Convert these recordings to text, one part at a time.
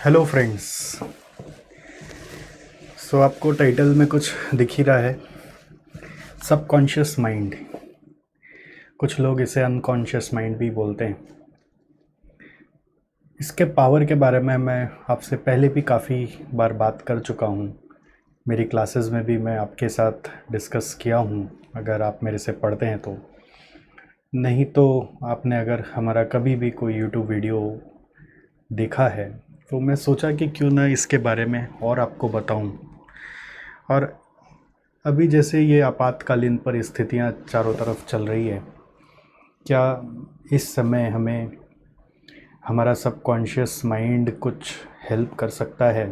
Hello friends. सो आपको title में कुछ दिख ही रहा है, सबकॉन्शियस माइंड। कुछ लोग इसे अनकॉन्शियस माइंड भी बोलते हैं। इसके पावर के बारे में मैं आपसे पहले भी काफ़ी बार बात कर चुका हूँ। मेरी क्लासेस में भी मैं आपके साथ डिस्कस किया हूँ, अगर आप मेरे से पढ़ते हैं तो। नहीं तो आपने अगर हमारा कभी भी कोई यूट्यूब वीडियो देखा है तो मैं सोचा कि क्यों ना इसके बारे में और आपको बताऊं। और अभी जैसे ये आपातकालीन परिस्थितियां चारों तरफ चल रही है, क्या इस समय हमें हमारा सबकॉन्शियस माइंड कुछ हेल्प कर सकता है?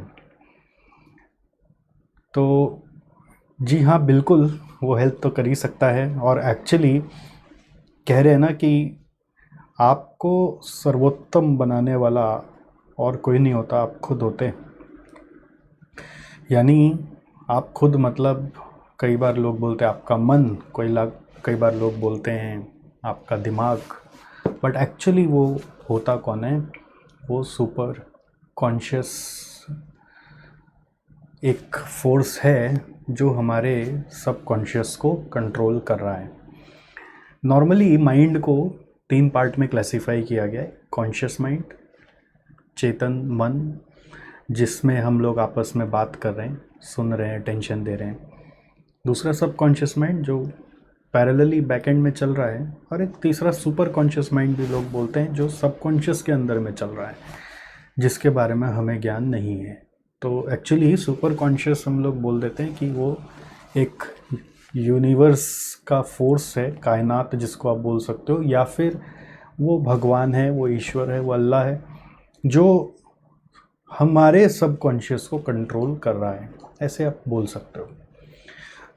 तो जी हाँ, बिल्कुल वो हेल्प तो कर ही सकता है। और एक्चुअली कह रहे हैं ना कि आपको सर्वोत्तम बनाने वाला और कोई नहीं होता, आप खुद होते हैं। यानी आप खुद मतलब कई बार लोग बोलते हैं आपका मन, कई बार लोग बोलते हैं आपका दिमाग, बट एक्चुअली वो होता कौन है? वो सुपर कॉन्शियस एक फोर्स है जो हमारे सबकॉन्शियस को कंट्रोल कर रहा है। नॉर्मली माइंड को 3 पार्ट में क्लासिफाई किया गया है। कॉन्शियस माइंड, चेतन मन, जिसमें हम लोग आपस में बात कर रहे हैं, सुन रहे हैं, टेंशन दे रहे हैं। दूसरा सबकॉन्शियस माइंड जो पैरेलली बैकएंड में चल रहा है। और एक तीसरा सुपर कॉन्शियस माइंड भी लोग बोलते हैं, जो सबकॉन्शियस के अंदर में चल रहा है, जिसके बारे में हमें ज्ञान नहीं है। तो एक्चुअली सुपर कॉन्शियस हम लोग बोल देते हैं कि वो एक यूनिवर्स का फोर्स है, कायनात जिसको आप बोल सकते हो, या फिर वो भगवान है, वो ईश्वर है, वो अल्लाह है, जो हमारे सबकॉन्शियस को कंट्रोल कर रहा है, ऐसे आप बोल सकते हो।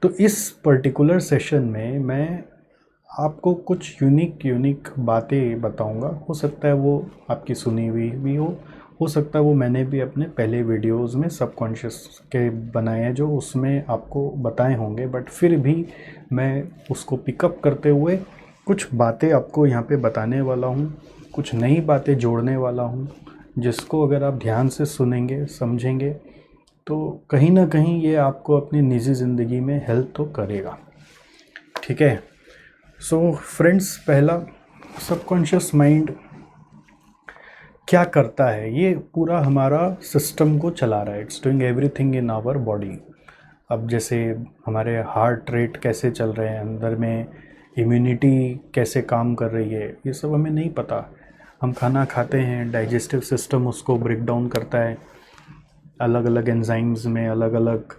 तो इस पर्टिकुलर सेशन में मैं आपको कुछ यूनिक बातें बताऊंगा। हो सकता है वो आपकी सुनी हुई भी हो सकता है वो मैंने भी अपने पहले वीडियोस में सबकॉन्शियस के बनाए हैं जो उसमें आपको बताए होंगे, बट फिर भी मैं उसको पिकअप करते हुए कुछ बातें आपको यहाँ पे बताने वाला हूँ, कुछ नई बातें जोड़ने वाला हूँ, जिसको अगर आप ध्यान से सुनेंगे, समझेंगे, तो कहीं ना कहीं ये आपको अपनी निजी ज़िंदगी में हेल्प तो करेगा। ठीक है। सो फ्रेंड्स, पहला, सबकॉन्शियस माइंड क्या करता है? ये पूरा हमारा सिस्टम को चला रहा है। It's doing everything in our body. अब जैसे हमारे हार्ट रेट कैसे चल रहे हैं अंदर में, इम्यूनिटी कैसे काम कर रही है, ये सब हमें नहीं पता। हम खाना खाते हैं, डाइजेस्टिव सिस्टम उसको ब्रेक डाउन करता है अलग अलग एंजाइम्स में, अलग अलग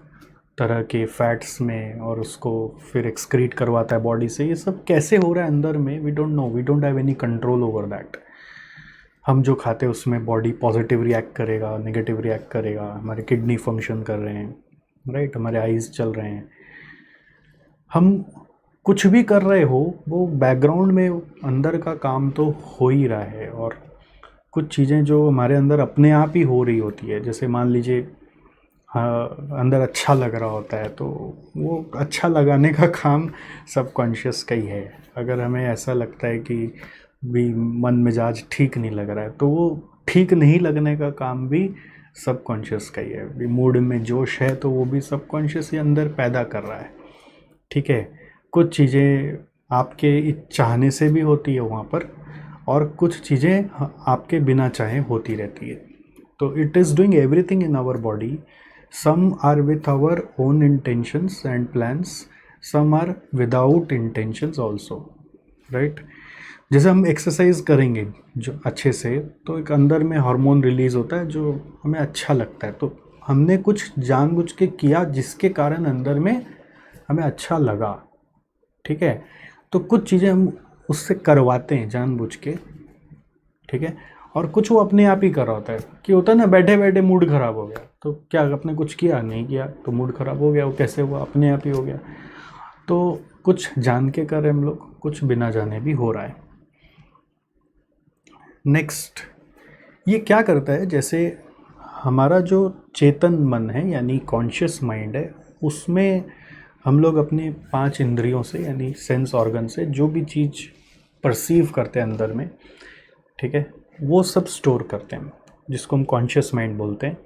तरह के फैट्स में, और उसको फिर एक्सक्रीट करवाता है बॉडी से। ये सब कैसे हो रहा है अंदर में, we don't know, we don't have any control over that. हम जो खाते हैं उसमें बॉडी पॉजिटिव रिएक्ट करेगा, नेगेटिव रिएक्ट करेगा। हमारे किडनी फंक्शन कर रहे हैं, राइट, हमारे आइज़ चल रहे हैं। हम कुछ भी कर रहे हो, वो बैकग्राउंड में अंदर का काम तो हो ही रहा है। और कुछ चीज़ें जो हमारे अंदर अपने आप ही हो रही होती है, जैसे मान लीजिए हाँ, अंदर अच्छा लग रहा होता है तो वो अच्छा लगाने का काम सबकॉन्शियस का ही है। अगर हमें ऐसा लगता है कि भी मन मिजाज ठीक नहीं लग रहा है, तो वो ठीक नहीं लगने का काम भी सबकॉन्शियस का ही है। भी मूड में जोश है तो वो भी सबकॉन्शियस ही अंदर पैदा कर रहा है। ठीक है। कुछ चीज़ें आपके चाहने से भी होती है वहाँ पर, और कुछ चीज़ें आपके बिना चाहे होती रहती है। तो it is doing everything in our body. Some are with our own intentions and plans, some are without intentions also, right. जैसे हम एक्सरसाइज करेंगे जो अच्छे से, तो एक अंदर में हार्मोन रिलीज होता है जो हमें अच्छा लगता है। तो हमने कुछ जानबूझ के किया जिसके कारण अंदर में हमें अच्छा लगा। ठीक है। तो कुछ चीज़ें हम उससे करवाते हैं जानबूझ के, ठीक है। और कुछ वो अपने आप ही कर रहा होता है, कि होता है ना, बैठे बैठे मूड ख़राब हो गया, तो क्या आपने कुछ किया? नहीं किया, तो मूड ख़राब हो गया। वो कैसे हुआ? अपने आप ही हो गया। तो कुछ जान के कर रहे हम लोग, कुछ बिना जाने भी हो रहा है। नेक्स्ट, ये क्या करता है, जैसे हमारा जो चेतन मन है यानी कॉन्शियस माइंड है, उसमें हम लोग अपने 5 इंद्रियों से यानी सेंस ऑर्गन से जो भी चीज़ परसीव करते हैं अंदर में, ठीक है, वो सब स्टोर करते हैं। जिसको हम कॉन्शियस माइंड बोलते हैं।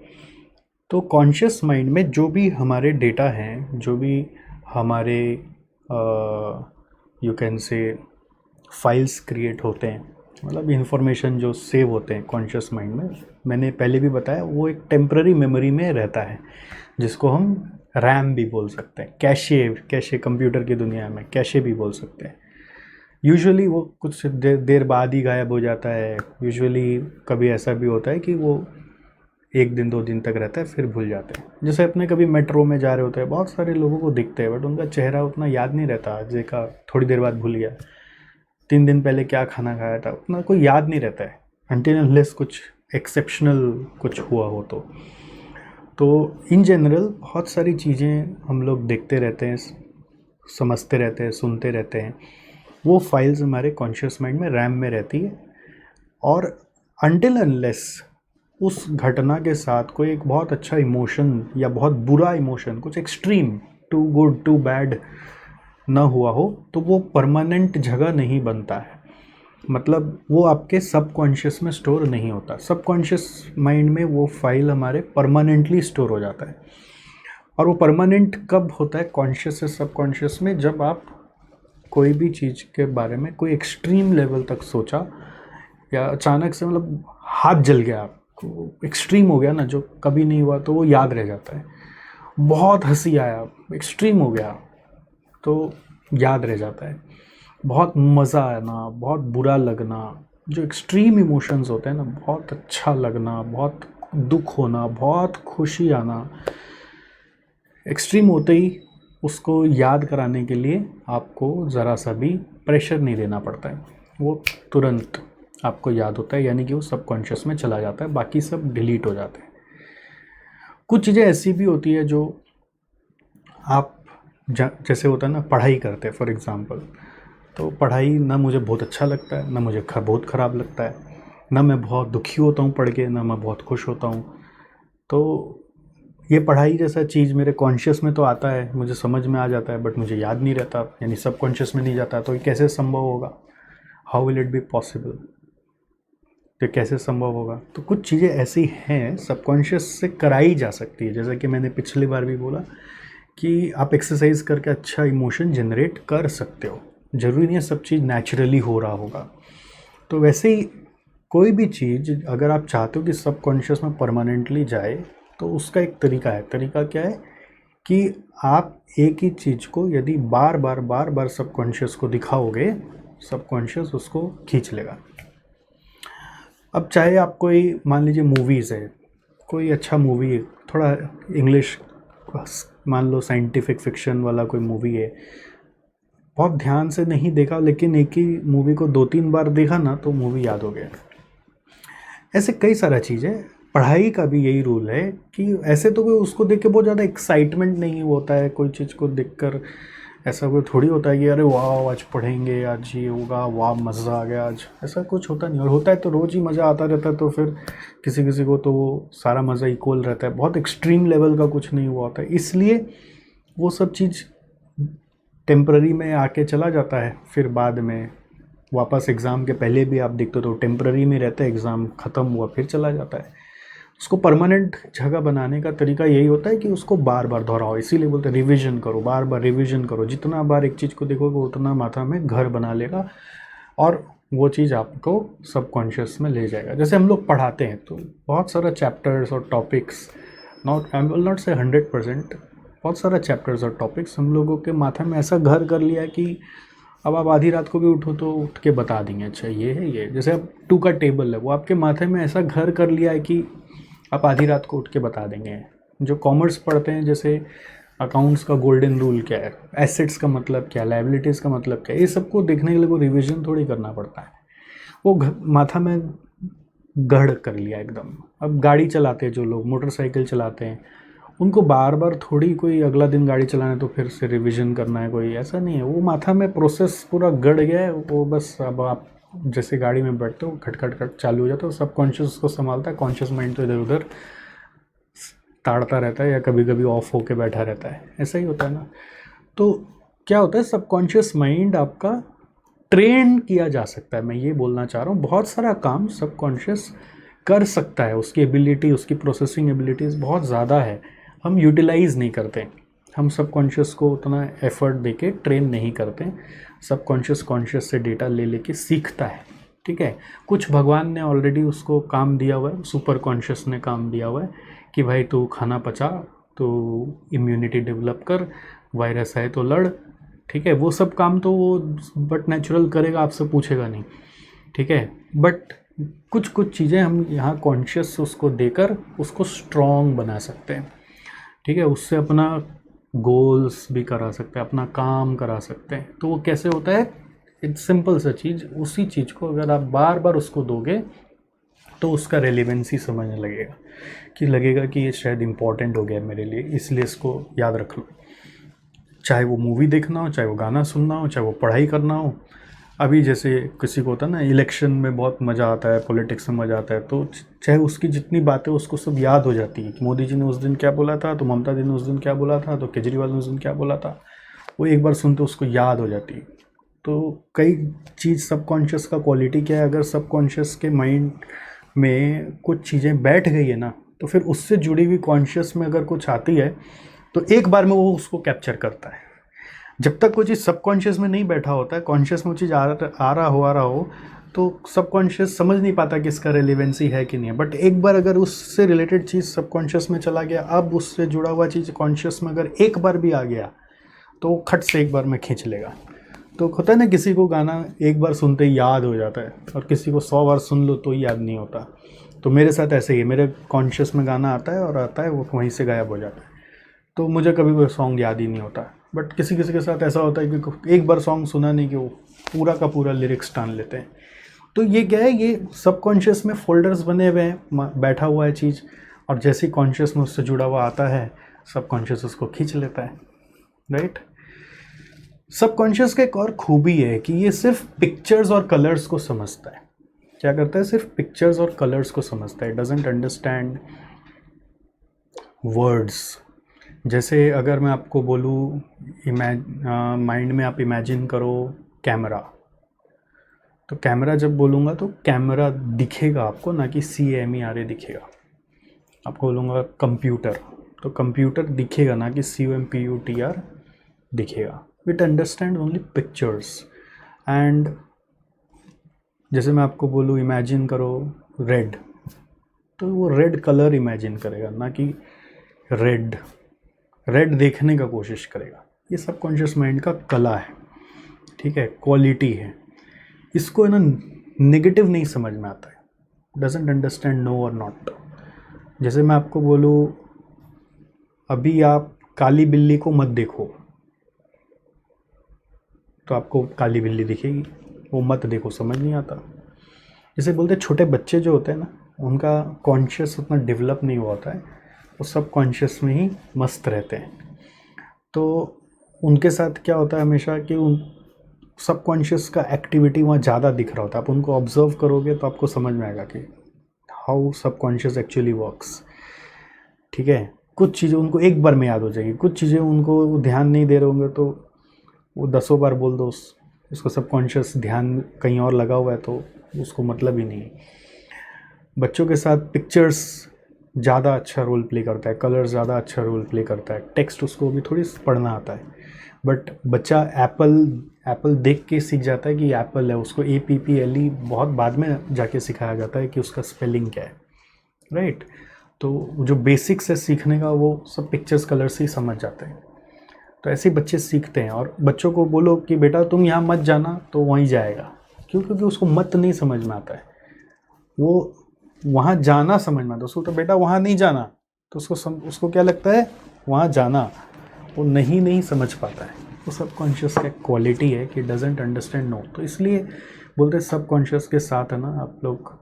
तो कॉन्शियस माइंड में जो भी हमारे डेटा हैं, जो भी हमारे you can say files create होते हैं, मतलब इंफॉर्मेशन जो सेव होते हैं कॉन्शियस माइंड में, मैंने पहले भी बताया वो एक टेम्पररी मेमोरी में रहता है, जिसको हम रैम भी बोल सकते हैं, कैशे कंप्यूटर की दुनिया में कैशे भी बोल सकते हैं। यूजुअली वो कुछ देर बाद ही गायब हो जाता है। यूजुअली कभी ऐसा भी होता है कि वो 1 दिन 2 दिन तक रहता है, फिर भूल जाते हैं। जैसे अपने कभी मेट्रो में जा रहे होते हैं, बहुत सारे लोगों को दिखते हैं बट उनका चेहरा उतना याद नहीं रहता। आज देखा, थोड़ी देर बाद भूल गया, 3 दिन पहले क्या खाना खाया था, उतना कोई याद नहीं रहता है अनटिल अनलेस कुछ एक्सेप्शनल कुछ हुआ हो। तो इन जनरल बहुत सारी चीज़ें हम लोग देखते रहते हैं, समझते रहते हैं, सुनते रहते हैं, वो फाइल्स हमारे कॉन्शियस माइंड में रैम में रहती है। और अनटिल अनलेस उस घटना के साथ कोई एक बहुत अच्छा इमोशन या बहुत बुरा इमोशन, कुछ extreme, too good too bad ना हुआ हो, तो वो परमानेंट जगह नहीं बनता है। मतलब वो आपके सबकॉन्शियस में स्टोर नहीं होता। सबकॉन्शियस माइंड में वो फाइल हमारे परमानेंटली स्टोर हो जाता है। और वो परमानेंट कब होता है कॉन्शियस से सबकॉन्शियस में? जब आप कोई भी चीज़ के बारे में कोई एक्सट्रीम लेवल तक सोचा, या अचानक से मतलब हाथ जल गया, आपको एक्सट्रीम हो गया ना, जो कभी नहीं हुआ, तो वो याद रह जाता है। बहुत हंसी आया, एक्सट्रीम हो गया, तो याद रह जाता है। बहुत मज़ा आना, बहुत बुरा लगना, जो एक्सट्रीम इमोशंस होते हैं ना, बहुत अच्छा लगना, बहुत दुख होना, बहुत खुशी आना, एक्सट्रीम होते ही उसको याद कराने के लिए आपको ज़रा सा भी प्रेशर नहीं देना पड़ता है, वो तुरंत आपको याद होता है, यानी कि वो सबकॉन्शियस में चला जाता है, बाकी सब डिलीट हो जाते हैं। कुछ चीज़ें ऐसी भी होती है जो आप जैसे होता है ना, पढ़ाई करते हैं फॉर एग्ज़ाम्पल, तो पढ़ाई ना मुझे बहुत अच्छा लगता है, ना मुझे बहुत ख़राब लगता है, ना मैं बहुत दुखी होता हूँ पढ़ के, ना मैं बहुत खुश होता हूँ। तो ये पढ़ाई जैसा चीज़ मेरे कॉन्शियस में तो आता है, मुझे समझ में आ जाता है, बट मुझे याद नहीं रहता, यानी सबकॉन्शियस में नहीं जाता। तो ये कैसे संभव होगा? How will it be possible? तो कैसे संभव होगा? तो कुछ चीज़ें ऐसी हैं सबकॉन्शियस से कराई जा सकती है। जैसे कि मैंने पिछली बार भी बोला कि आप एक्सरसाइज करके अच्छा इमोशन जनरेट कर सकते हो, ज़रूरी नहीं है सब चीज़ नेचुरली हो रहा होगा। तो वैसे ही कोई भी चीज़ अगर आप चाहते हो कि सबकॉन्शियस में परमानेंटली जाए, तो उसका एक तरीका है। तरीका क्या है कि आप एक ही चीज़ को यदि बार बार सबकॉन्शियस को दिखाओगे, सबकॉन्शियस उसको खींच लेगा। अब चाहे आप कोई, मान लीजिए मूवीज़ है, कोई अच्छा मूवी, थोड़ा इंग्लिश, मान लो साइंटिफिक फिक्शन वाला कोई मूवी है, बहुत ध्यान से नहीं देखा, लेकिन एक ही मूवी को 2-3 बार देखा ना, तो मूवी याद हो गया। ऐसे कई सारा चीज़ है। पढ़ाई का भी यही रूल है कि ऐसे तो कोई उसको देख के बहुत ज़्यादा एक्साइटमेंट नहीं होता है, कोई चीज़ को देखकर ऐसा कोई थोड़ी होता है कि अरे वाह आज पढ़ेंगे, आज ये होगा, वाह मज़ा आ गया आज, ऐसा कुछ होता नहीं। और होता है तो रोज़ ही मज़ा आता रहता है, तो फिर किसी किसी को तो वो सारा मज़ा इक्वल रहता है, बहुत एक्सट्रीम लेवल का कुछ नहीं हुआ होता है। इसलिए वो सब चीज़ टेम्प्ररी में आके चला जाता है, फिर बाद में वापस एग्ज़ाम के पहले भी आप देखते हो तो टेम्प्ररी में रहता है, एग्ज़ाम ख़त्म हुआ फिर चला जाता है। उसको परमानेंट जगह बनाने का तरीका यही होता है कि उसको बार बार दोहराओ। इसीलिए बोलते हैं रिविज़न करो, बार बार रिविज़न करो। जितना बार एक चीज़ को देखोगे उतना माथा में घर बना लेगा, और वो चीज़ आपको सबकॉन्शियस में ले जाएगा। जैसे हम लोग पढ़ाते हैं तो बहुत सारा चैप्टर्स और topics, not I will not से 100%, बहुत सारा चैप्टर्स और टॉपिक्स हम लोगों के माथा में ऐसा घर कर लिया है कि अब आप आधी रात को भी उठो तो उठ के बता देंगे, अच्छा ये है ये। जैसे अब 2 का टेबल है, वो आपके माथे में ऐसा घर कर लिया है कि आप आधी रात को उठ के बता देंगे। जो कॉमर्स पढ़ते हैं, जैसे अकाउंट्स का गोल्डन रूल क्या है, एसेट्स का मतलब क्या है, लायबिलिटीज़ का मतलब क्या है, ये सबको देखने के लिए वो रिविज़न थोड़ी करना पड़ता है, वो माथा में गढ़ कर लिया एकदम। अब गाड़ी चलाते हैं जो लोग, मोटरसाइकिल चलाते हैं, उनको बार बार थोड़ी कोई अगला दिन गाड़ी चलाना है तो फिर से रिवीजन करना है, कोई ऐसा नहीं है। वो माथा में प्रोसेस पूरा गड़ गया है, वो बस अब आप जैसे गाड़ी में बैठते हो खट खट खट चालू हो जाता है, सब कॉन्शियस को संभालता है, कॉन्शियस माइंड तो इधर उधर ताड़ता रहता है या कभी कभी ऑफ होके बैठा रहता है, ऐसा ही होता है ना। तो क्या होता है, सबकॉन्शियस माइंड आपका ट्रेन किया जा सकता है, मैं ये बोलना चाह रहा हूँ। बहुत सारा काम सबकॉन्शियस कर सकता है, उसकी एबिलिटी, उसकी प्रोसेसिंग एबिलिटीज़ बहुत ज़्यादा है, हम यूटिलाइज़ नहीं करते। हम सबकॉन्शियस को उतना एफर्ट देके ट्रेन नहीं करते। सबकॉन्शियस कॉन्शियस से डेटा ले लेके सीखता है, ठीक है। कुछ भगवान ने ऑलरेडी उसको काम दिया हुआ है, सुपर कॉन्शियस ने काम दिया हुआ है कि भाई तू खाना पचा, तो इम्यूनिटी डेवलप कर, वायरस है तो लड़, ठीक है। वो सब काम तो वो बट नेचुरल करेगा, आपसे पूछेगा नहीं, ठीक है। बट कुछ कुछ चीज़ें हम यहाँ कॉन्शियस उसको देकर उसको स्ट्रॉन्ग बना सकते हैं, ठीक है। उससे अपना गोल्स भी करा सकते हैं, अपना काम करा सकते हैं। तो वो कैसे होता है, इट्स सिंपल सा चीज़, उसी चीज़ को अगर आप बार बार उसको दोगे तो उसका रेलिवेंसी समझने लगेगा, कि लगेगा कि ये शायद इम्पॉर्टेंट हो गया मेरे लिए, इसलिए इसको याद रख लो। चाहे वो मूवी देखना हो, चाहे वो गाना सुनना हो, चाहे वो पढ़ाई करना हो। अभी जैसे किसी को होता है ना, इलेक्शन में बहुत मज़ा आता है, पॉलिटिक्स में मज़ा आता है, तो चाहे उसकी जितनी बातें उसको सब याद हो जाती है कि मोदी जी ने उस दिन क्या बोला था, तो ममता जी ने उस दिन क्या बोला था, तो केजरीवाल ने उस दिन क्या बोला था, वो एक बार सुनते उसको याद हो जाती है। तो कई चीज़ सबकॉन्शियस का क्वालिटी क्या है, अगर सबकॉन्शियस के माइंड में कुछ चीज़ें बैठ गई है ना, तो फिर उससे जुड़ी हुई कॉन्शियस में अगर कुछ आती है तो एक बार में वो उसको कैप्चर करता है। जब तक कोई चीज़ सबकॉन्शियस में नहीं बैठा होता है, कॉन्शियस में वो चीज़ आ रहा हो, तो सबकॉन्शियस समझ नहीं पाता कि इसका रेलिवेंसी है कि नहीं है। बट एक बार अगर उससे रिलेटेड चीज़ सबकॉन्शियस में चला गया, अब उससे जुड़ा हुआ चीज़ कॉन्शियस में अगर एक बार भी आ गया तो वो खट से एक बार में खींच लेगा। तो होता है ना, किसी को गाना एक बार सुनते ही याद हो जाता है, और किसी को 100 बार सुन लो तो ही याद नहीं होता। तो मेरे साथ ऐसे ही है, मेरे कॉन्शियस में गाना आता है और आता है, वो वहीं से गायब हो जाता है, तो मुझे कभी वो सॉन्ग याद ही नहीं होता। बट किसी किसी के साथ ऐसा होता है कि एक बार सॉन्ग सुना नहीं कि वो पूरा का पूरा लिरिक्स टान लेते हैं। तो ये क्या है, ये सबकॉन्शियस में फोल्डर्स बने हुए हैं, बैठा हुआ है चीज़, और जैसे ही कॉन्शियस में उससे जुड़ा हुआ आता है, सबकॉन्शियस उसको खींच लेता है, राइट। सबकॉन्शियस का एक और खूबी है कि ये सिर्फ पिक्चर्स और कलर्स को समझता है। क्या करता है, सिर्फ पिक्चर्स और कलर्स को समझता है, डजंट अंडरस्टैंड वर्ड्स। जैसे अगर मैं आपको बोलूँ, माइंड में आप इमेजिन करो कैमरा, तो कैमरा जब बोलूँगा तो कैमरा दिखेगा आपको, ना कि CAMERA दिखेगा। आपको बोलूँगा कंप्यूटर, तो कंप्यूटर दिखेगा, ना कि COMPUTR दिखेगा। It understand only pictures. And जैसे मैं आपको बोलूँ इमेजिन करो रेड, तो वो रेड कलर इमेजिन करेगा, ना कि रेड देखने का कोशिश करेगा। ये सबकॉन्शियस माइंड का कला है, ठीक है, क्वालिटी है। इसको है ना नेगेटिव नहीं समझ में आता है, डजंट अंडरस्टैंड नो और नॉट। जैसे मैं आपको बोलूँ अभी आप काली बिल्ली को मत देखो, तो आपको काली बिल्ली दिखेगी, वो मत देखो समझ नहीं आता। जैसे बोलते छोटे बच्चे जो होते हैं ना, उनका कॉन्शियस उतना डेवलप नहीं हुआ होता है, वो सब कॉन्शियस में ही मस्त रहते हैं। तो उनके साथ क्या होता है हमेशा कि उन सबकॉन्शियस का एक्टिविटी वहाँ ज़्यादा दिख रहा होता है। आप उनको ऑब्जर्व करोगे तो आपको समझ में आएगा कि हाउ सबकॉन्शियस एक्चुअली वर्क्स, ठीक है। कुछ चीज़ें उनको एक बार में याद हो जाएगी, कुछ चीज़ें उनको ध्यान नहीं दे रहे होंगे तो वो 10 बार बोल दो, उसको सबकॉन्शियस ध्यान कहीं और लगा हुआ है तो उसको मतलब ही नहीं। बच्चों के साथ पिक्चर्स ज़्यादा अच्छा रोल प्ले करता है, कलर ज़्यादा अच्छा रोल प्ले करता है, टेक्स्ट उसको भी थोड़ी पढ़ना आता है। बट बच्चा एप्पल देख के सीख जाता है कि एप्पल है, उसको APPLE बहुत बाद में जाके सिखाया जाता है कि उसका स्पेलिंग क्या है, राइट। तो जो बेसिक्स है सीखने का, वो सब पिक्चर्स कलर से ही समझ जाते हैं। तो ऐसे बच्चे सीखते हैं। और बच्चों को बोलो कि बेटा तुम यहाँ मत जाना, तो वहीं जाएगा। क्यों? क्योंकि उसको मत नहीं समझ में आता है, वो वहाँ जाना समझ में आता है उसको। तो बेटा वहाँ नहीं जाना, तो उसको क्या लगता है, वहाँ जाना। वो नहीं समझ पाता है। वो सबकॉन्शियस का क्वालिटी है कि डजंट अंडरस्टैंड नो। तो इसलिए बोलते सबकॉन्शियस के साथ है ना, आप लोग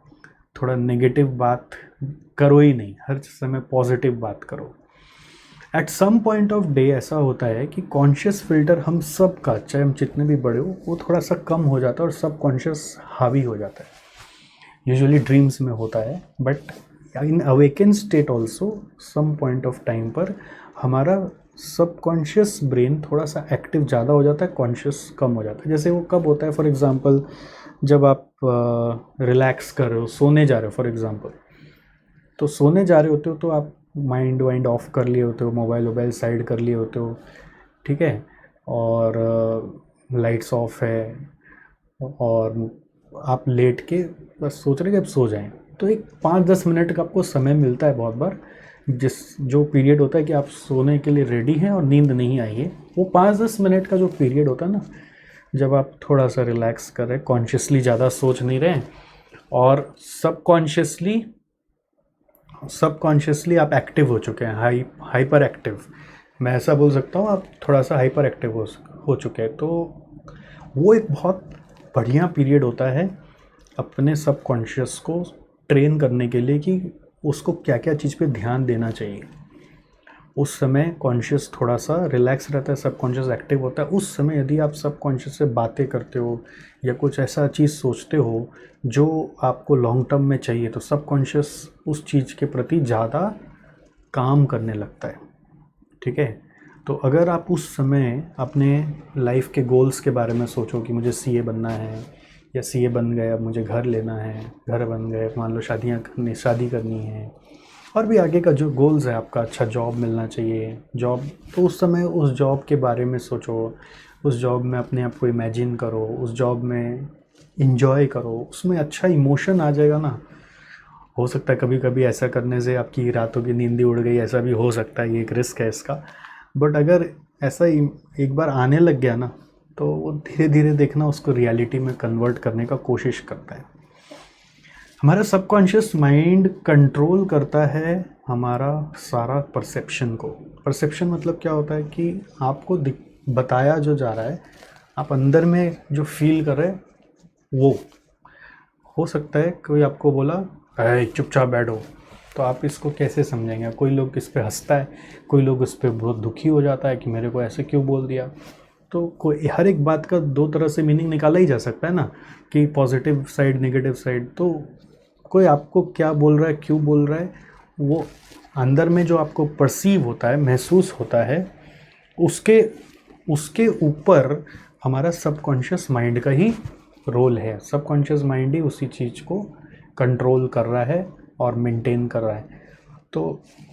थोड़ा नेगेटिव बात करो ही नहीं, हर समय पॉजिटिव बात करो। At some point of day ऐसा होता है कि कॉन्शियस फिल्टर हम सब का, चाहे हम जितने भी बड़े हो, वो थोड़ा सा कम हो जाता है और सबकॉन्शियस हावी हो जाता है। यूजुअली ड्रीम्स में होता है, but in awaken state also some point of time पर हमारा सबकॉन्शियस ब्रेन थोड़ा सा एक्टिव ज़्यादा हो जाता है, कॉन्शियस कम हो जाता है। जैसे वो कब होता है, फॉर एग्ज़ाम्पल जब आप रिलैक्स कर रहे हो, सोने जा रहे हो फॉर एग्ज़ाम्पल, तो सोने जा रहे होते हो तो आप माइंड वाइंड ऑफ कर लिए होते हो, मोबाइल वोबाइल साइड कर लिए होते हो, ठीक है, और लाइट्स ऑफ है, और आप लेट के बस सोच रहे कि अब सो जाएं। तो एक 5-10 मिनट का आपको समय मिलता है बहुत बार, जिस जो पीरियड होता है कि आप सोने के लिए रेडी हैं और नींद नहीं आई है, वो 5-10 मिनट का जो पीरियड होता है ना, जब आप थोड़ा सा रिलैक्स कर रहे हैं, कॉन्शियसली ज़्यादा सोच नहीं रहे हैं, और सबकॉन्शियसली आप एक्टिव हो चुके हैं, हाइपर एक्टिव, मैं ऐसा बोल सकता हूँ, आप थोड़ा सा हाइपर एक्टिव हो चुके हैं। तो वो एक बहुत बढ़िया पीरियड होता है अपने सबकॉन्शियस को ट्रेन करने के लिए कि उसको क्या क्या चीज़ पे ध्यान देना चाहिए। उस समय कॉन्शियस थोड़ा सा रिलैक्स रहता है, सबकॉन्शियस एक्टिव होता है। उस समय यदि आप सबकॉन्शियस से बातें करते हो या कुछ ऐसा चीज़ सोचते हो जो आपको लॉन्ग टर्म में चाहिए, तो सबकॉन्शियस उस चीज़ के प्रति ज़्यादा काम करने लगता है, ठीक है। तो अगर आप उस समय अपने लाइफ के गोल्स के बारे में सोचो कि मुझे सीए बनना है, या सीए बन गए अब मुझे घर लेना है, घर बन गए, मान लो शादी करनी है, और भी आगे का जो गोल्स है आपका, अच्छा जॉब मिलना चाहिए, जॉब, तो उस समय उस जॉब के बारे में सोचो, उस जॉब में अपने आप को इमेजिन करो, उस जॉब में इंजॉय करो, उसमें अच्छा इमोशन आ जाएगा ना। हो सकता है कभी कभी ऐसा करने से आपकी रातों की नींद ही उड़ गई, ऐसा भी हो सकता है, ये एक रिस्क है इसका। बट अगर ऐसा एक बार आने लग गया ना, तो वो धीरे धीरे देखना उसको रियलिटी में कन्वर्ट करने का कोशिश करता है। हमारा सबकॉन्शियस माइंड कंट्रोल करता है हमारा सारा परसेप्शन को। परसेप्शन मतलब क्या होता है कि आपको बताया जो जा रहा है, आप अंदर में जो फील कर रहे हैं, वो हो सकता है कोई आपको बोला अरे चुपचाप बैठो, तो आप इसको कैसे समझेंगे। कोई लोग इस पे हंसता है, कोई लोग इस पे बहुत दुखी हो जाता है कि मेरे को ऐसे क्यों बोल दिया। तो कोई हर एक बात का दो तरह से मीनिंग निकाला ही जा सकता है ना, कि पॉजिटिव साइड, नेगेटिव साइड। तो कोई आपको क्या बोल रहा है, क्यों बोल रहा है, वो अंदर में जो आपको परसीव होता है, महसूस होता है, उसके ऊपर हमारा सबकॉन्शियस माइंड का ही रोल है। सबकॉन्शियस माइंड ही उसी चीज़ को कंट्रोल कर रहा है और मेंटेन कर रहा है। तो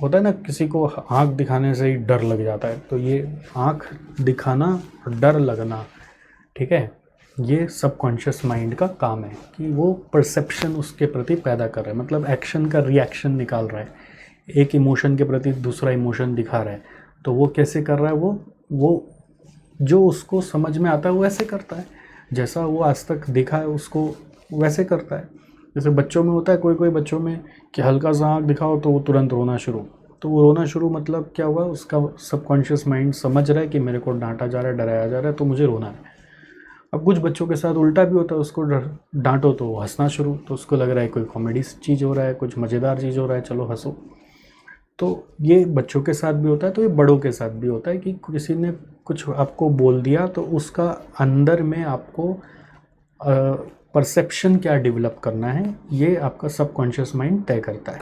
होता है ना, किसी को आँख दिखाने से ही डर लग जाता है, तो ये आँख दिखाना और डर लगना, ठीक है, ये सबकॉन्शियस माइंड का काम है कि वो परसेप्शन उसके प्रति पैदा कर रहा है, मतलब एक्शन का रिएक्शन निकाल रहा है, एक इमोशन के प्रति दूसरा इमोशन दिखा रहा है। तो वो कैसे कर रहा है, वो जो उसको समझ में आता है वो वैसे करता है, जैसा वो आज तक देखा है उसको वैसे करता है। जैसे बच्चों में होता है, कोई कोई बच्चों में कि हल्का सा आँख दिखाओ तो वो तुरंत रोना शुरू, तो वो रोना शुरू मतलब क्या हुआ, उसका सबकॉन्शियस माइंड समझ रहा है कि मेरे को डांटा जा रहा है, डराया जा रहा है, तो मुझे रोना है। अब कुछ बच्चों के साथ उल्टा भी होता है, उसको डांटो तो हंसना शुरू, तो उसको लग रहा है कोई कॉमेडी चीज़ हो रहा है, कुछ मज़ेदार चीज़ हो रहा है, चलो हंसो। तो ये बच्चों के साथ भी होता है, तो ये बड़ों के साथ भी होता है कि किसी ने कुछ आपको बोल दिया तो उसका अंदर में आपको परसेप्शन क्या डेवलप करना है, ये आपका सबकॉन्शियस माइंड तय करता है।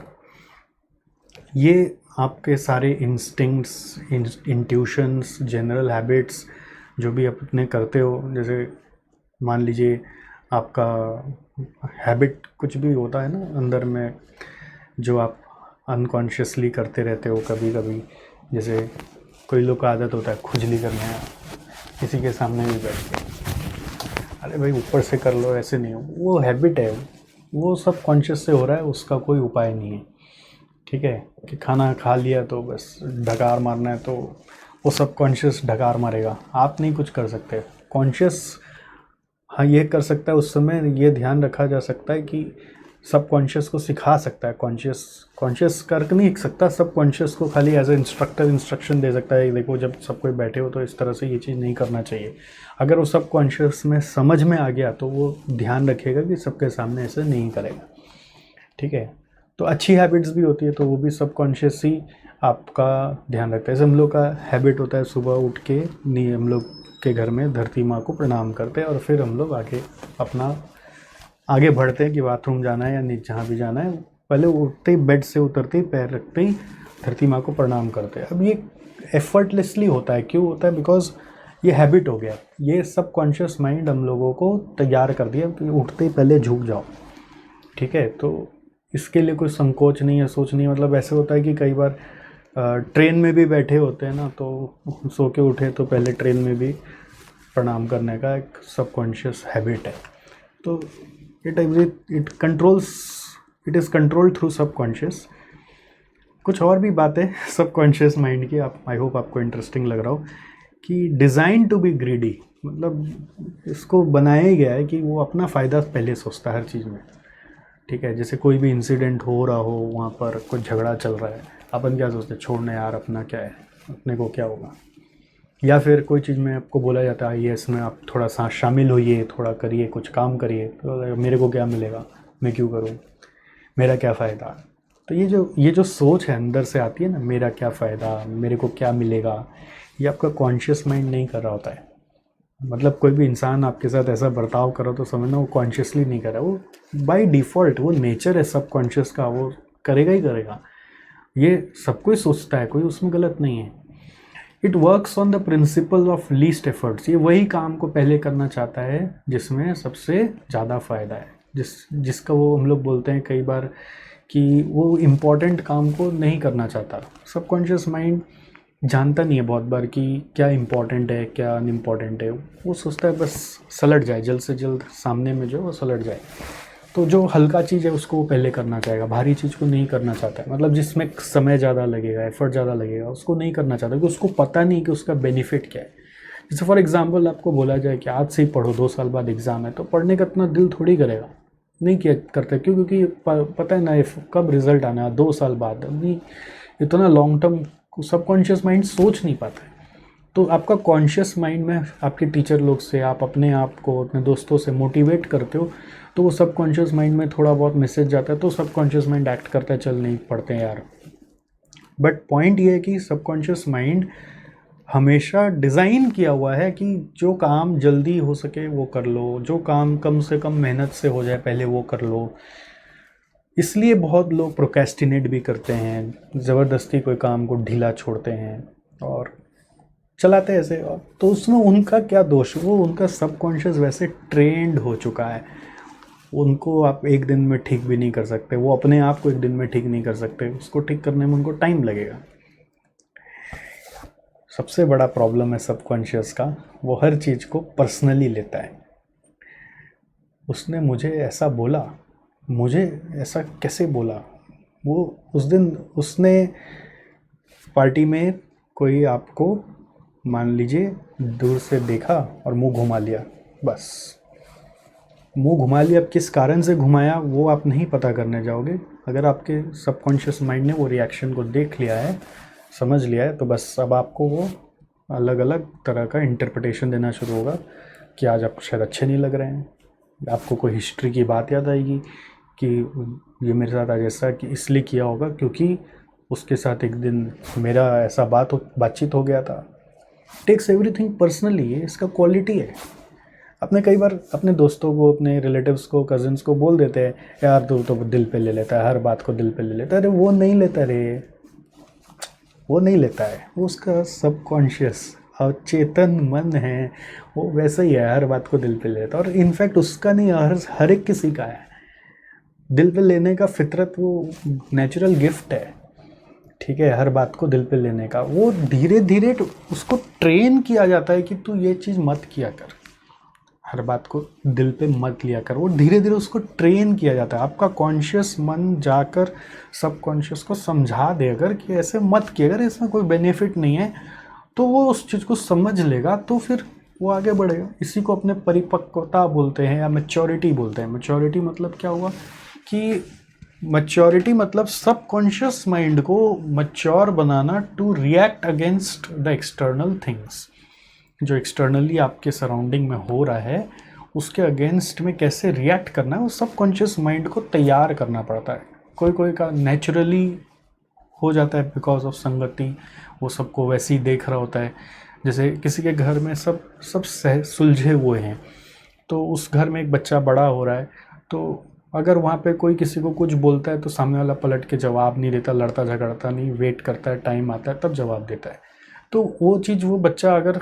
ये आपके सारे इंस्टिंक्ट्स, इंट्यूशंस, जनरल हैबिट्स जो भी अपने करते हो, जैसे मान लीजिए आपका हैबिट कुछ भी होता है ना अंदर में, जो आप अनकॉन्शियसली करते रहते हो कभी कभी। जैसे कोई लोग का आदत होता है खुजली करना, किसी के सामने भी बैठ के, अरे भाई ऊपर से कर लो, ऐसे नहीं हो, वो हैबिट है, वो सब कॉन्शियस से हो रहा है, उसका कोई उपाय नहीं है, ठीक है। कि खाना खा लिया तो बस ढकार मारना है, तो वो सब कॉन्शियस ढकार मारेगा, आप नहीं कुछ कर सकते। कॉन्शियस हाँ ये कर सकता है, उस समय ये ध्यान रखा जा सकता है कि सब कॉन्शियस को सिखा सकता है, कॉन्शियस कर नहीं सकता, सब कॉन्शियस को खाली एज ए इंस्ट्रक्शन दे सकता है, देखो जब सब कोई बैठे हो तो इस तरह से ये चीज़ नहीं करना चाहिए। अगर वो सब कॉन्शियस में समझ में आ गया तो वो ध्यान रखेगा कि सबके सामने ऐसे नहीं करेगा, ठीक है। तो अच्छी हैबिट्स भी होती है, तो वो भी सब कॉन्शियस ही आपका ध्यान रखता है। जैसे हम लोग का हैबिट होता है सुबह उठ के हम लोग के घर में धरती माँ को प्रणाम करते हैं, और फिर हम लोग आगे बढ़ते हैं कि बाथरूम जाना है या नीचे जहाँ भी जाना है, पहले उठते ही बेड से उतरते ही पैर रखते ही धरती माँ को प्रणाम करते हैं। अब ये एफर्टलेसली होता है, क्यों होता है, बिकॉज ये हैबिट हो गया, ये सब कॉन्शियस माइंड हम लोगों को तैयार कर दिया कि उठते ही पहले झुक जाओ, ठीक है। तो इसके लिए कोई संकोच नहीं है, सोच नहीं है। मतलब ऐसे होता है कि कई बार ट्रेन में भी बैठे होते हैं ना, तो सो के उठे तो पहले ट्रेन में भी प्रणाम करने का एक सबकॉन्शियस हैबिट है। तो it is controlled through subconscious. कुछ और भी बातें सबकॉन्शियस माइंड की, आप आई होप आपको इंटरेस्टिंग लग रहा हो, कि डिज़ाइन टू बी ग्रीडी, मतलब इसको बनाया ही गया है कि वो अपना फ़ायदा पहले सोचता है हर चीज़ में। ठीक है, जैसे कोई भी इंसिडेंट हो रहा हो, वहाँ पर कुछ झगड़ा चल रहा है, अपन क्या सोचते हैं, छोड़ना यार, अपना क्या है, अपने को क्या होगा। या फिर कोई चीज़ में आपको बोला जाता है ये इसमें आप थोड़ा सा शामिल होइए, थोड़ा करिए, कुछ काम करिए, तो मेरे को क्या मिलेगा, मैं क्यों करूँ, मेरा क्या फ़ायदा। तो ये जो सोच है अंदर से आती है ना, मेरा क्या फ़ायदा, मेरे को क्या मिलेगा, ये आपका कॉन्शियस माइंड नहीं कर रहा होता है। मतलब कोई भी इंसान आपके साथ ऐसा बर्ताव करो तो समझना वो कॉन्शियसली नहीं कर रहा, वो बाय डिफ़ॉल्ट, वो नेचर है सबकॉन्शियस का, वो करेगा ही करेगा। ये सब कोई सोचता है, कोई उसमें गलत नहीं है। It works on the principle of least efforts, ये वही काम को पहले करना चाहता है जिसमें सबसे ज़्यादा फ़ायदा है, जिसका वो हम लोग बोलते हैं कई बार कि वो इम्पॉर्टेंट काम को नहीं करना चाहता। सबकॉन्शियस माइंड जानता नहीं है बहुत बार कि क्या इम्पोर्टेंट है, क्या अनइम्पॉर्टेंट है। वो सोचता है बस सलट जाए, जल्द से जल्द सामने में जो वो सलट जाए। तो जो हल्का चीज़ है उसको वो पहले करना चाहेगा, भारी चीज़ को नहीं करना चाहता है। मतलब जिसमें समय ज़्यादा लगेगा, एफर्ट ज़्यादा लगेगा, उसको नहीं करना चाहता, क्योंकि उसको पता नहीं कि उसका बेनिफिट क्या है। जैसे फॉर एग्जांपल आपको बोला जाए कि आज से ही पढ़ो, 2 साल बाद एग्ज़ाम है, तो पढ़ने का इतना दिल थोड़ी करेगा, नहीं किया करते। क्यों? क्योंकि पता है ना कब रिजल्ट आना है, 2 साल बाद। नहीं, इतना लॉन्ग टर्म सबकॉन्शियस माइंड सोच नहीं पाता है। तो आपका कॉन्शियस माइंड में आपके टीचर लोग से, आप अपने आप को अपने दोस्तों से मोटिवेट करते हो, तो वो सबकॉन्शियस माइंड में थोड़ा बहुत मैसेज जाता है, तो सबकॉन्शियस माइंड एक्ट करता है, चल नहीं पढ़ते हैं यार। बट पॉइंट ये है कि सबकॉन्शियस माइंड हमेशा डिज़ाइन किया हुआ है कि जो काम जल्दी हो सके वो कर लो, जो काम कम से कम मेहनत से हो जाए पहले वो कर लो। इसलिए बहुत लोग प्रोक्रेस्टिनेट भी करते हैं, ज़बरदस्ती कोई काम को ढीला छोड़ते हैं और चलाते हैं ऐसे। तो उसमें उनका क्या दोष, वो उनका सबकॉन्शियस वैसे ट्रेंड हो चुका है, उनको आप एक दिन में ठीक भी नहीं कर सकते, वो अपने आप को एक दिन में ठीक नहीं कर सकते, उसको ठीक करने में उनको टाइम लगेगा। सबसे बड़ा प्रॉब्लम है सबकॉन्शियस का, वो हर चीज़ को पर्सनली लेता है। उसने मुझे ऐसा बोला, मुझे ऐसा कैसे बोला। वो उस दिन उसने पार्टी में कोई आपको मान लीजिए दूर से देखा और मुंह घुमा लिया, बस मुंह घुमा लिया। अब किस कारण से घुमाया वो आप नहीं पता करने जाओगे। अगर आपके सबकॉन्शियस माइंड ने वो रिएक्शन को देख लिया है, समझ लिया है, तो बस अब आपको वो अलग अलग तरह का इंटरप्रिटेशन देना शुरू होगा कि आज आपको शायद अच्छे नहीं लग रहे हैं। आपको कोई हिस्ट्री की बात याद आएगी कि ये मेरे साथ आज ऐसा कि इसलिए किया होगा क्योंकि उसके साथ एक दिन मेरा ऐसा बातचीत हो गया था। टेक्स एवरीथिंग पर्सनली, ये इसका क्वालिटी है। अपने कई बार अपने दोस्तों को, अपने रिलेटिव्स को, कज़न्स को बोल देते हैं यार तू तो दिल पे ले लेता है, हर बात को दिल पे ले लेता है। अरे वो नहीं लेता रे, वो नहीं लेता है, वो उसका सबकॉन्शियस अवचेतन मन है, वो वैसे ही है, हर बात को दिल पे लेता है। और इनफैक्ट उसका नहीं, हर एक किसी का है दिल पे लेने का फितरत, वो नेचुरल गिफ्ट है। ठीक है, हर बात को दिल पे लेने का। वो धीरे धीरे उसको ट्रेन किया जाता है कि तू ये चीज़ मत किया कर, हर बात को दिल पे मत लिया कर। वो धीरे धीरे उसको ट्रेन किया जाता है। आपका कॉन्शियस मन जाकर सबकॉन्शियस को समझा दे अगर कि ऐसे मत किया अगर, इसमें कोई बेनिफिट नहीं है, तो वो उस चीज़ को समझ लेगा, तो फिर वो आगे बढ़ेगा। इसी को अपने परिपक्वता बोलते हैं या मैच्योरिटी बोलते हैं। मैच्योरिटी मतलब क्या हुआ कि मैच्योरिटी मतलब सबकॉन्शियस माइंड को मैच्योर बनाना to react against the external things. जो एक्सटर्नली आपके सराउंडिंग में हो रहा है उसके अगेंस्ट में कैसे रिएक्ट करना है, वो सबकॉन्शियस माइंड को तैयार करना पड़ता है। कोई कोई का नेचुरली हो जाता है बिकॉज ऑफ संगति, वो सबको वैसे ही देख रहा होता है। जैसे किसी के घर में सब सुलझे हुए हैं, तो उस घर में एक बच्चा बड़ा हो रहा है, तो अगर वहाँ पे कोई किसी को कुछ बोलता है तो सामने वाला पलट के जवाब नहीं देता, लड़ता झगड़ता नहीं, वेट करता है, टाइम आता है तब जवाब देता है। तो वो चीज़, वो बच्चा अगर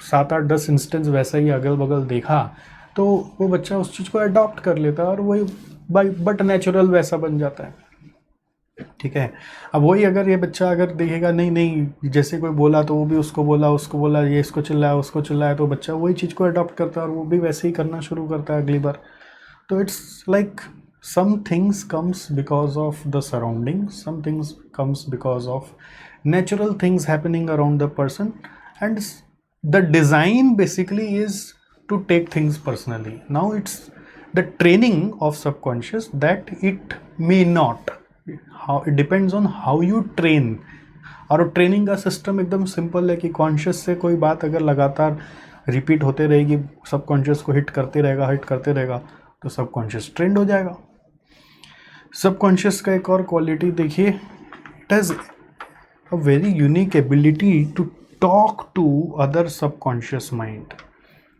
7-8-10 इंस्टेंस वैसा ही अगल बगल देखा तो वो बच्चा उस चीज़ को अडॉप्ट कर लेता है और वही बट नेचुरल वैसा बन जाता है। ठीक है। अब वही अगर ये बच्चा अगर देखेगा नहीं नहीं जैसे कोई बोला तो वो भी उसको बोला, ये इसको चिल्लाया उसको चिल्लाया, तो बच्चा वही चीज़ को अडॉप्ट करता है और वो भी वैसे ही करना शुरू करता है अगली बार। तो it's like some things comes because of the surrounding, some things comes because of natural things happening around the person, and the design basically is to take things personally. Now it's the training of subconscious that it may not, how it depends on how you train. और training का system एकदम simple है कि conscious से कोई बात अगर लगातार रिपीट होते रहेगी, सबकॉन्शियस को हिट करते रहेगा तो सबकॉन्शियस ट्रेंड हो जाएगा। सबकॉन्शियस का एक और क्वालिटी देखिए, it has a very unique ability to talk to other subconscious mind.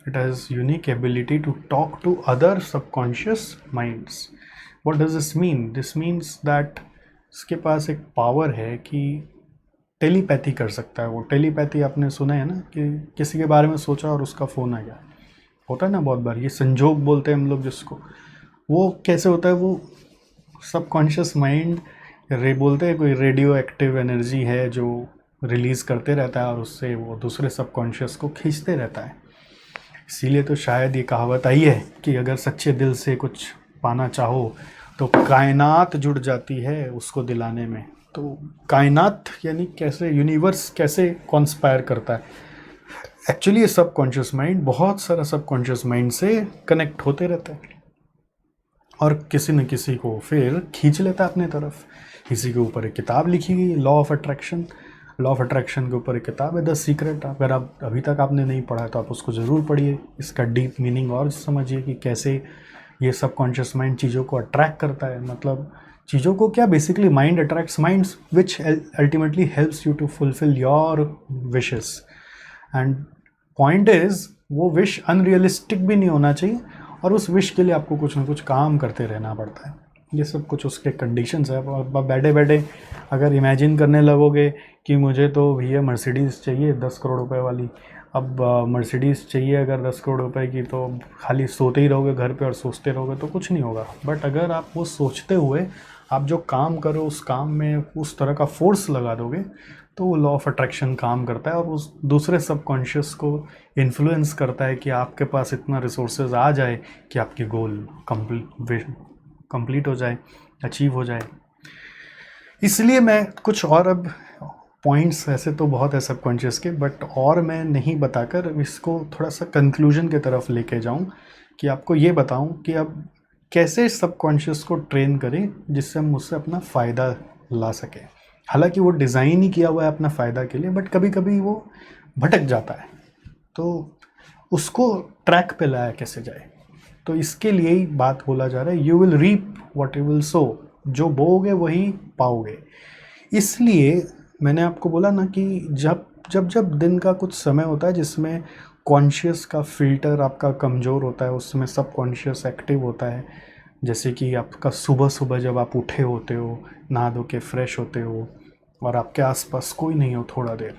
It has unique ability to talk to other subconscious minds. What does this mean? This means that इसके पास एक power है कि telepathy कर सकता है। वो telepathy आपने सुना है ना, कि किसी के बारे में सोचा और उसका फ़ोन आ गया, होता है ना बहुत बार, ये संजोग बोलते हैं हम लोग जिसको। वो कैसे होता है? वो सबकॉन्शियस माइंड बोलते हैं कोई रेडियो एक्टिव एनर्जी है जो रिलीज़ करते रहता है और उससे वो दूसरे सबकॉन्शियस को खींचते रहता है। इसीलिए तो शायद ये कहावत आई है कि अगर सच्चे दिल से कुछ पाना चाहो तो कायनात जुड़ जाती है उसको दिलाने में। तो कायनात यानी कैसे, यूनिवर्स कैसे कॉन्स्पायर करता है। एक्चुअली ये सबकॉन्शियस माइंड बहुत सारा सबकॉन्शियस माइंड से कनेक्ट होते रहता है और किसी न किसी को फिर खींच लेता है अपने तरफ। किसी के ऊपर एक किताब लिखी गई, law of attraction. Law of attraction के ऊपर एक किताब है, द सीक्रेट। अगर आप अभी तक आपने नहीं पढ़ा तो आप उसको ज़रूर पढ़िए, इसका डीप मीनिंग और समझिए कि कैसे ये सबकॉन्शियस माइंड चीज़ों को अट्रैक्ट करता है। मतलब चीज़ों को क्या, basically mind attracts minds which ultimately helps you to fulfil your wishes. And point is वो विश अनरियलिस्टिक भी नहीं होना चाहिए और उस विश के लिए आपको कुछ ना कुछ काम करते रहना पड़ता है। ये सब कुछ उसके कंडीशंस है। अब बैठे बैठे अगर इमेजिन करने लगोगे कि मुझे तो भैया मर्सिडीज़ चाहिए 10 करोड़ रुपए वाली, अब मर्सिडीज़ चाहिए अगर 10 करोड़ रुपए की, तो खाली सोते ही रहोगे घर पे और सोचते रहोगे तो कुछ नहीं होगा। बट अगर आप वो सोचते हुए आप जो काम करो उस काम में उस तरह का फोर्स लगा दोगे तो वो लॉ ऑफ अट्रैक्शन काम करता है और उस दूसरे सबकॉन्शियस को इन्फ्लुएंस करता है कि आपके पास इतना रिसोर्सेज आ जाए कि आपकी गोल कंप्लीट हो जाए, अचीव हो जाए। इसलिए मैं कुछ और अब पॉइंट्स ऐसे तो बहुत है सबकॉन्शियस के, बट और मैं नहीं बताकर इसको थोड़ा सा कंक्लूजन की तरफ लेके जाऊं कि आपको ये बताऊं कि अब कैसे सबकॉन्शियस को ट्रेन करें जिससे हम उससे अपना फ़ायदा ला सकें। हालांकि वो डिज़ाइन ही किया हुआ है अपना फ़ायदा के लिए, बट कभी कभी वो भटक जाता है, तो उसको ट्रैक पे लाया कैसे जाए। तो इसके लिए ही बात बोला जा रहा है, you will reap what you will sow. जो बोओगे वही पाओगे। इसलिए मैंने आपको बोला ना कि जब जब जब दिन का कुछ समय होता है जिसमें कॉन्शियस का फिल्टर आपका कमज़ोर होता है, उसमें सबकॉन्शियस एक्टिव होता है। जैसे कि आपका सुबह सुबह जब आप उठे होते हो, नहा धो के फ्रेश होते हो और आपके आसपास कोई नहीं हो थोड़ा देर,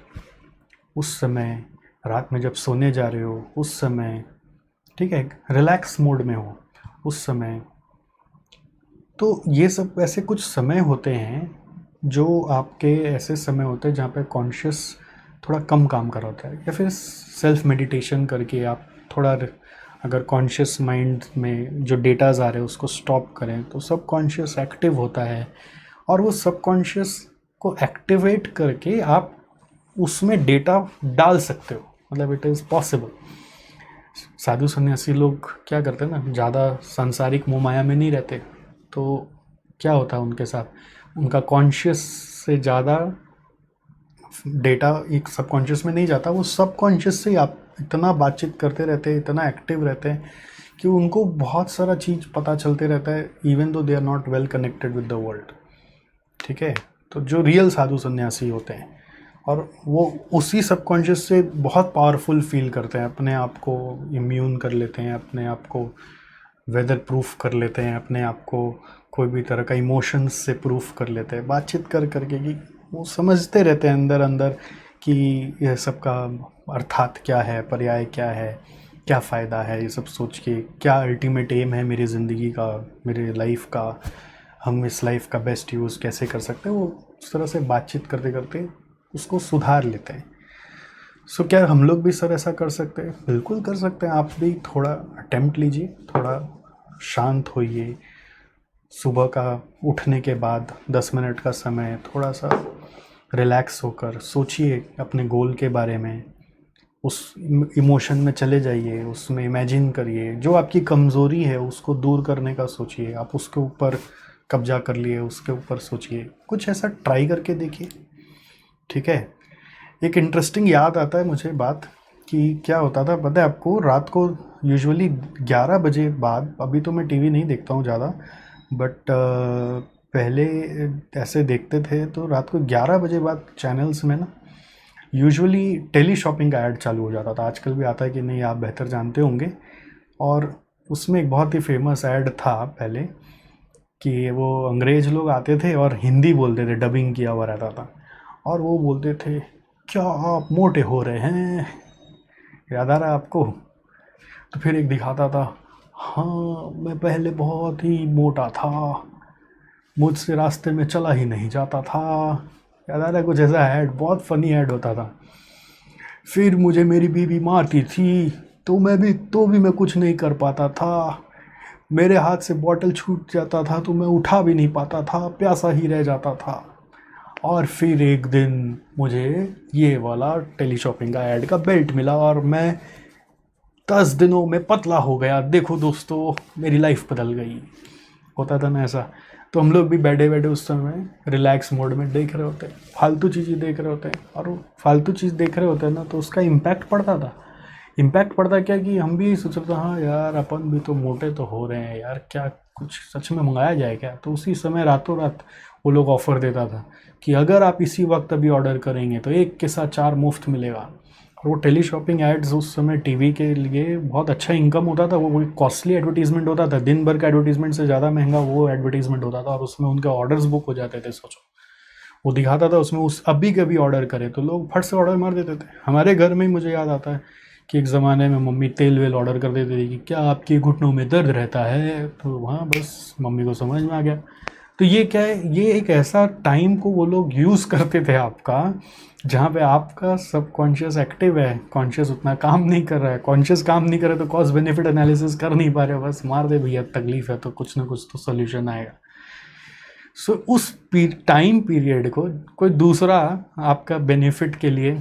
उस समय, रात में जब सोने जा रहे हो उस समय, ठीक है, रिलैक्स मोड में हो उस समय, तो ये सब ऐसे कुछ समय होते हैं जो आपके ऐसे समय होते हैं जहाँ पे कॉन्शियस थोड़ा कम काम कर रहा होता है। या फिर सेल्फ मेडिटेशन करके आप थोड़ा अगर कॉन्शियस माइंड में जो डेटाज आ रहे हैं उसको स्टॉप करें तो सबकॉन्शियस एक्टिव होता है और वो सबकॉन्शियस को एक्टिवेट करके आप उसमें डेटा डाल सकते हो। मतलब इट इज़ पॉसिबल। साधु सन्यासी लोग क्या करते हैं ना, ज़्यादा सांसारिक मोह माया में नहीं रहते, तो क्या होता है उनके साथ, उनका कॉन्शियस से ज़्यादा डेटा एक सबकॉन्शियस में नहीं जाता, वो सबकॉन्शियस से आप इतना बातचीत करते रहते हैं, इतना एक्टिव रहते हैं कि उनको बहुत सारा चीज़ पता चलते रहता है, even though they are not well connected with the world. ठीक है, तो जो रियल साधु सन्यासी होते हैं और वो उसी सबकॉन्शियस से बहुत पावरफुल फील करते हैं, अपने आप को इम्यून कर लेते हैं, अपने आप को वेदर प्रूफ कर लेते हैं, अपने आप को कोई भी तरह का इमोशंस से प्रूफ कर लेते हैं बातचीत कर करके, कि वो समझते रहते हैं अंदर अंदर कि यह सब का अर्थात क्या है, पर्याय क्या है, क्या फ़ायदा है ये सब सोच के, क्या अल्टीमेट एम है मेरी ज़िंदगी का, मेरे लाइफ का, हम इस लाइफ का बेस्ट यूज़ कैसे कर सकते हैं, वो उस तरह से बातचीत करते करते उसको सुधार लेते हैं। सो क्या हम लोग भी सर ऐसा कर सकते हैं? बिल्कुल कर सकते हैं। आप भी थोड़ा अटेम्प्ट लीजिए, थोड़ा शांत होइए, सुबह का उठने के बाद 10 मिनट का समय थोड़ा सा रिलैक्स होकर सोचिए अपने गोल के बारे में, उस इमोशन में चले जाइए, उसमें इमेजिन करिए, जो आपकी कमज़ोरी है उसको दूर करने का सोचिए, आप उसके ऊपर कब्जा कर लिए, उसके ऊपर सोचिए, कुछ ऐसा ट्राई करके देखिए। ठीक है। एक इंटरेस्टिंग याद आता है मुझे बात कि क्या होता था पता है आपको, रात को यूजुअली 11 बजे बाद, अभी तो मैं टीवी नहीं देखता हूँ ज़्यादा, बट पहले ऐसे देखते थे तो रात को 11 बजे बाद चैनल्स में ना यूजुअली टेली शॉपिंग का ऐड चालू हो जाता था। आजकल भी आता है कि नहीं, आप बेहतर जानते होंगे। और उसमें एक बहुत ही फेमस ऐड था पहले कि वो अंग्रेज़ लोग आते थे और हिंदी बोलते थे, डबिंग किया हुआ रहता था, और वो बोलते थे, क्या आप मोटे हो रहे हैं? याद आ रहा है आपको? तो फिर एक दिखाता था, हाँ मैं पहले बहुत ही मोटा था, मुझसे रास्ते में चला ही नहीं जाता था। याद आ रहा है? कुछ ऐसा ऐड, बहुत फनी ऐड होता था। फिर मुझे मेरी बीवी मारती थी तो भी मैं कुछ नहीं कर पाता था, मेरे हाथ से बॉटल छूट जाता था तो मैं उठा भी नहीं पाता था, प्यासा ही रह जाता था। और फिर एक दिन मुझे ये वाला टेली शॉपिंग का ऐड का बेल्ट मिला और मैं 10 दिनों में पतला हो गया। देखो दोस्तों, मेरी लाइफ बदल गई। होता था ना ऐसा? तो हम लोग भी बैठे बैठे उस समय रिलैक्स मोड में देख रहे होते हैं, फालतू चीज़ें देख रहे होते हैं, और वो फालतू चीज़ देख रहे होते हैं ना तो उसका इम्पैक्ट पड़ता था। इम्पैक्ट पड़ता क्या कि हम भी सोच रहे थे, हाँ यार अपन भी तो मोटे तो हो रहे हैं यार, क्या कुछ सच में मंगाया जाए क्या? तो उसी समय रातों रात वो लोग ऑफ़र देता था कि अगर आप इसी वक्त अभी ऑर्डर करेंगे तो एक के साथ 4 मुफ्त मिलेगा। और वो टेली शॉपिंग एड्स उस समय टीवी के लिए बहुत अच्छा इनकम होता था। वो कोई कॉस्टली एडवर्टीजमेंट होता था, दिन भर का एडवर्टीजमेंट से ज़्यादा महंगा वो एडवर्टीजमेंट होता था, और उसमें उनके ऑर्डर्स बुक हो जाते थे। सोचो, वो दिखाता था उसमें, उस अभी कभी ऑर्डर करे तो लोग फट से ऑर्डर मार देते थे। हमारे घर में ही मुझे याद आता है कि एक ज़माने में मम्मी तेल वेल ऑर्डर कर देती थी कि क्या आपके घुटनों में दर्द रहता है, तो वहाँ बस मम्मी को समझ में आ गया। तो ये क्या है, ये एक ऐसा टाइम को वो लोग यूज़ करते थे आपका, जहाँ पे आपका सबकॉन्शियस एक्टिव है, कॉन्शियस उतना काम नहीं कर रहा है। कॉन्शियस काम नहीं कर रहा तो कॉस्ट बेनिफिट एनालिसिस कर नहीं पा रहे, बस मार दे भैया, तकलीफ है तो कुछ ना कुछ तो सोल्यूशन आएगा। सो उस टाइम पीरियड को कोई दूसरा आपका बेनिफिट के लिए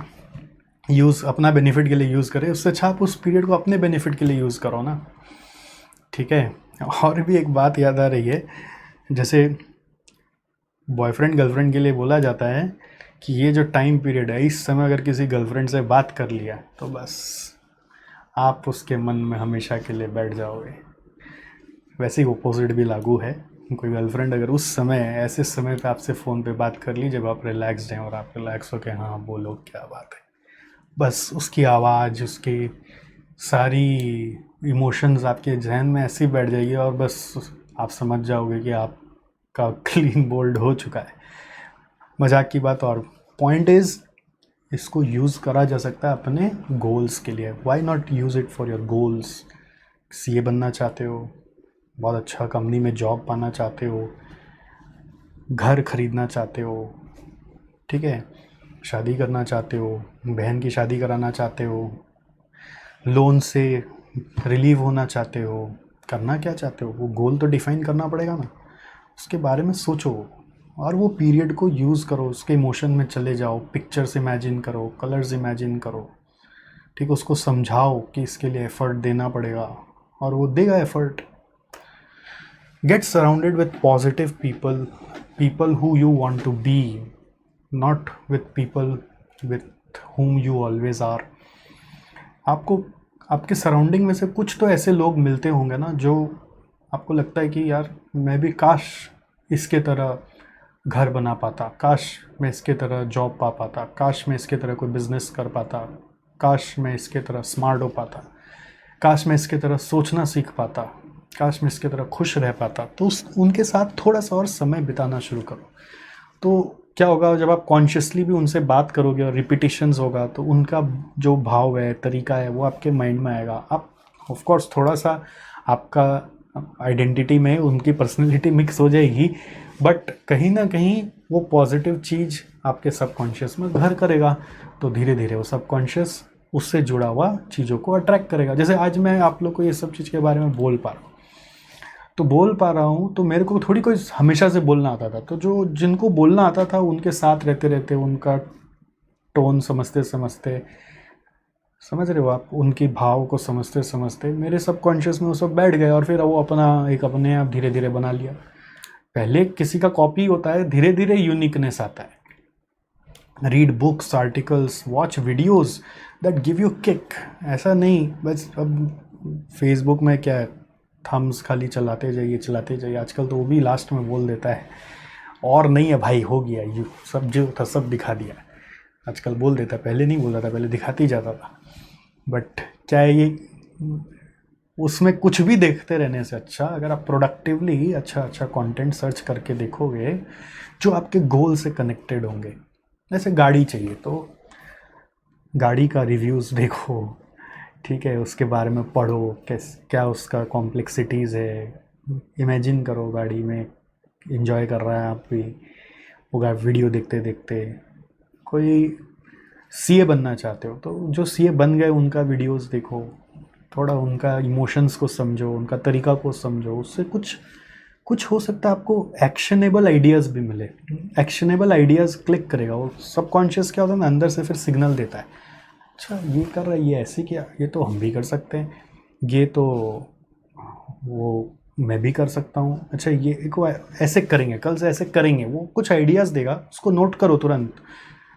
यूज़, अपना बेनिफिट के लिए यूज़ करे, उससे अच्छा आप उस पीरियड को अपने बेनिफिट के लिए यूज़ करो ना। ठीक है। और भी एक बात याद आ रही है, जैसे बॉयफ्रेंड गर्लफ्रेंड के लिए बोला जाता है कि ये जो टाइम पीरियड है, इस समय अगर किसी गर्लफ्रेंड से बात कर लिया तो बस आप उसके मन में हमेशा के लिए बैठ जाओगे। वैसे ही अपोजिट भी लागू है। कोई गर्लफ्रेंड अगर उस समय, ऐसे समय पे आपसे फ़ोन पे बात कर ली जब आप रिलैक्सड हैं और आप रिलैक्स हो के हाँ बोलो क्या बात है, बस उसकी आवाज़, उसकी सारी इमोशंस आपके जहन में ऐसे ही बैठ जाइए और बस आप समझ जाओगे कि आपका क्लीन बोल्ड हो चुका है। मजाक की बात। और पॉइंट इज़, इसको यूज़ करा जा सकता है अपने गोल्स के लिए। Why not use it for your goals? CA बनना चाहते हो, बहुत अच्छा कंपनी में जॉब पाना चाहते हो, घर खरीदना चाहते हो, ठीक है, शादी करना चाहते हो, बहन की शादी कराना चाहते हो, लोन से रिलीव होना चाहते हो, करना क्या चाहते हो, वो गोल तो डिफाइन करना पड़ेगा ना। उसके बारे में सोचो और वो पीरियड को यूज़ करो, उसके इमोशन में चले जाओ, पिक्चर्स इमेजिन करो, कलर्स इमेजिन करो, ठीक है, उसको समझाओ कि इसके लिए एफ़र्ट देना पड़ेगा और वो देगा effort. Get surrounded with positive people, people who you want to be, not with people with whom you always are. आपको आपके सराउंडिंग में से कुछ तो ऐसे लोग मिलते होंगे ना जो आपको लगता है कि यार मैं भी काश इसके तरह घर बना पाता, काश मैं इसके तरह जॉब पा पाता, काश मैं इसके तरह कोई बिज़नेस कर पाता, काश मैं इसके तरह स्मार्ट हो पाता, काश मैं इसके तरह सोचना सीख पाता, काश मैं इसके तरह खुश रह पाता। तो उनके साथ थोड़ा सा और समय बिताना शुरू करो। तो क्या होगा, जब आप कॉन्शियसली भी उनसे बात करोगे और रिपीटिशंस होगा तो उनका जो भाव है, तरीका है, वो आपके माइंड में आएगा। आप ऑफ कोर्स थोड़ा सा आपका आइडेंटिटी में उनकी पर्सनैलिटी मिक्स हो जाएगी, बट कहीं ना कहीं वो पॉजिटिव चीज़ आपके सबकॉन्शियस में घर करेगा, तो धीरे धीरे वो सबकॉन्शियस उससे जुड़ा हुआ चीज़ों को अट्रैक्ट करेगा। जैसे आज मैं आप लोग को ये सब चीज़ के बारे में बोल पा रहा हूँ, तो बोल पा रहा हूँ, तो मेरे को थोड़ी कोई हमेशा से बोलना आता था, तो जो जिनको बोलना आता था उनके साथ रहते रहते उनका टोन समझते समझते, समझ रहे हो आप, उनकी भाव को समझते समझते मेरे सबकॉन्शियस में वो सब बैठ गए, और फिर वो अपना एक अपने आप धीरे धीरे बना लिया। पहले किसी का कॉपी होता है, धीरे धीरे यूनिकनेस आता है। Read books, articles, watch videos that give you kick. ऐसा नहीं बस अब फेसबुक में क्या है, थम्स खाली चलाते जाइए, आजकल तो वो भी लास्ट में बोल देता है और नहीं है भाई, हो गया, यू सब जो था सब दिखा दिया। आजकल बोल देता है, पहले नहीं बोलता था, पहले दिखाते ही जाता था। बट क्या है ये, उसमें कुछ भी देखते रहने से अच्छा अगर आप प्रोडक्टिवली अच्छा कंटेंट सर्च करके देखोगे जो आपके गोल से कनेक्टेड होंगे। जैसे गाड़ी चाहिए तो गाड़ी का रिव्यूज़ देखो, ठीक है, उसके बारे में पढ़ो, क्या उसका कॉम्प्लेक्सिटीज़ है, इमेजिन करो गाड़ी में एंजॉय कर रहा है आप भी, वो वीडियो देखते देखते। कोई सीए बनना चाहते हो तो जो सीए बन गए उनका वीडियोस देखो, थोड़ा उनका इमोशंस को समझो, उनका तरीका को समझो, उससे कुछ कुछ हो सकता है आपको एक्शनेबल आइडियाज़ भी मिले। एक्शनेबल आइडियाज़ क्लिक करेगा वो सबकॉन्शियस, क्या होता है ना, अंदर से फिर सिग्नल देता है, अच्छा ये कर रहा है, ये ऐसे किया, ये तो हम भी कर सकते हैं, ये तो वो मैं भी कर सकता हूँ, अच्छा ये एक ऐसे करेंगे, कल से ऐसे करेंगे। वो कुछ आइडियाज़ देगा, उसको नोट करो तुरंत,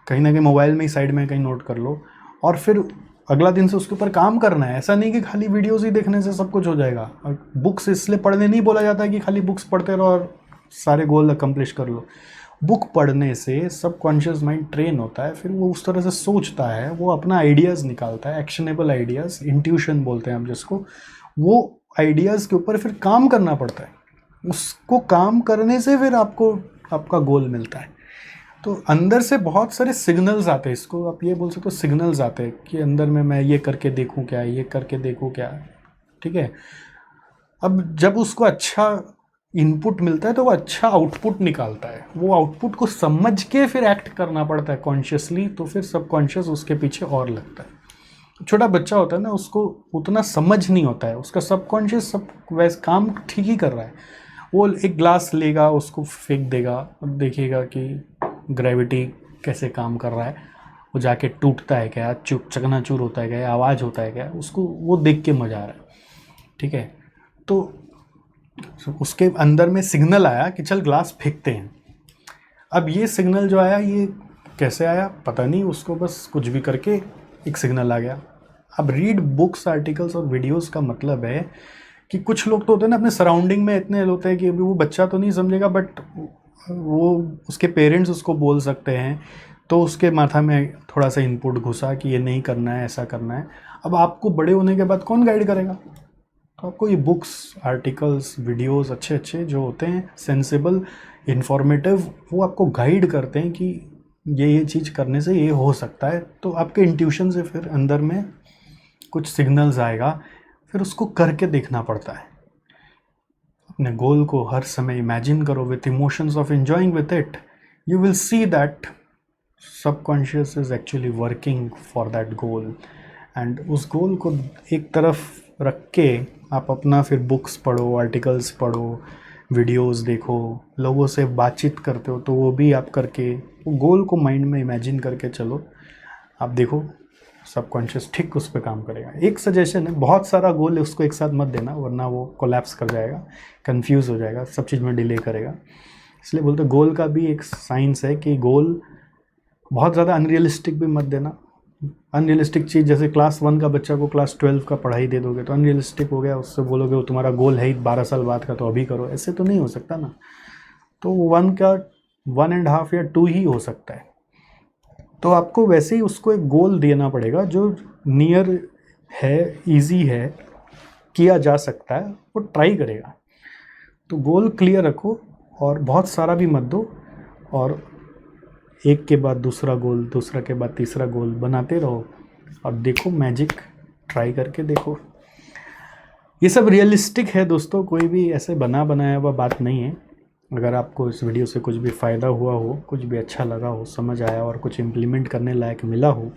कहीं ना कहीं मोबाइल में ही साइड में कहीं नोट कर लो, और फिर अगला दिन से उसके ऊपर काम करना है। ऐसा नहीं कि खाली वीडियोस ही देखने से सब कुछ हो जाएगा। बुक्स इसलिए पढ़ने नहीं बोला जाता है कि खाली बुक्स पढ़ते रहो और सारे गोल अकम्प्लिश कर लो। बुक पढ़ने से सबकॉन्शियस माइंड ट्रेन होता है, फिर वो उस तरह से सोचता है, वो अपना आइडियाज़ निकालता है, एक्शनेबल आइडियाज़, इंट्यूशन बोलते हैं हम जिसको। वो आइडियाज़ के ऊपर फिर काम करना पड़ता है, उसको काम करने से फिर आपको आपका गोल मिलता है। तो अंदर से बहुत सारे सिग्नल्स आते हैं, इसको आप ये बोल सकते हो सिग्नल्स आते हैं कि अंदर में मैं ये करके देखूं क्या, ये करके देखूं क्या, ठीक है। अब जब उसको अच्छा इनपुट मिलता है तो वो अच्छा आउटपुट निकालता है, वो आउटपुट को समझ के फिर एक्ट करना पड़ता है कॉन्शियसली, तो फिर सबकॉन्शियस उसके पीछे और लगता है। छोटा बच्चा होता है ना, उसको उतना समझ नहीं होता है, उसका सबकॉन्शियस सब वैसे काम ठीक ही कर रहा है। वो एक ग्लास लेगा, उसको फेंक देगा और देखेगा कि ग्रेविटी कैसे काम कर रहा है, वो जाके टूटता है क्या, चकनाचूर होता है क्या, आवाज़ होता है क्या, उसको वो देख के मज़ा आ रहा है, ठीक है। तो उसके अंदर में सिग्नल आया कि चल ग्लास फेंकते हैं। अब ये सिग्नल जो आया, ये कैसे आया पता नहीं, उसको बस कुछ भी करके एक सिग्नल आ गया। अब रीड बुक्स, आर्टिकल्स और वीडियोस का मतलब है कि कुछ लोग तो होते हैं ना अपने सराउंडिंग में इतने होते हैं कि अभी वो बच्चा तो नहीं समझेगा, बट वो उसके पेरेंट्स उसको बोल सकते हैं, तो उसके माथा में थोड़ा सा इनपुट घुसा कि ये नहीं करना है, ऐसा करना है। अब आपको बड़े होने के बाद कौन गाइड करेगा? तो आपको ये बुक्स, आर्टिकल्स, वीडियोस अच्छे अच्छे जो होते हैं, सेंसिबल, इंफॉर्मेटिव, वो आपको गाइड करते हैं कि ये चीज़ करने से ये हो सकता है। तो आपके इंट्यूशन से फिर अंदर में कुछ सिग्नल्स आएगा, फिर उसको करके देखना पड़ता है। अपने गोल को हर समय इमेजिन करो with emotions of enjoying with it, you will see that subconscious is actually working for that goal. And उस गोल को एक तरफ रख के आप अपना फिर बुक्स पढ़ो, आर्टिकल्स पढ़ो, वीडियोस देखो, लोगों से बातचीत करते हो तो वो भी आप करके वो गोल को माइंड में इमेजिन करके चलो, आप देखो सबकॉन्शियस ठीक उस पर काम करेगा। एक सजेशन है, बहुत सारा गोल है उसको एक साथ मत देना, वरना वो कोलैप्स कर जाएगा, कंफ्यूज हो जाएगा, सब चीज़ में डिले करेगा। इसलिए बोलते गोल का भी एक साइंस है कि गोल बहुत ज़्यादा अनरियलिस्टिक भी मत देना। अनरियलिस्टिक चीज़ जैसे क्लास 1 का बच्चा को क्लास 12 का पढ़ाई दे दोगे तो अनरियलिस्टिक हो गया, उससे बोलोगे वो तुम्हारा गोल है ही 12 साल बाद का तो अभी करो, ऐसे तो नहीं हो सकता ना। तो 1 का 1.5 या 2 ही हो सकता है। तो आपको वैसे ही उसको एक गोल देना पड़ेगा जो नियर है, इजी है, किया जा सकता है, वो ट्राई करेगा। तो गोल क्लियर रखो और बहुत सारा भी मत दो, और एक के बाद दूसरा गोल, दूसरा के बाद तीसरा गोल बनाते रहो और देखो मैजिक, ट्राई करके देखो। ये सब रियलिस्टिक है दोस्तों, कोई भी ऐसे बना बनाया हुआ बात नहीं है। अगर आपको इस वीडियो से कुछ भी फ़ायदा हुआ हो, कुछ भी अच्छा लगा हो, समझ आया और कुछ इम्प्लीमेंट करने लायक मिला हो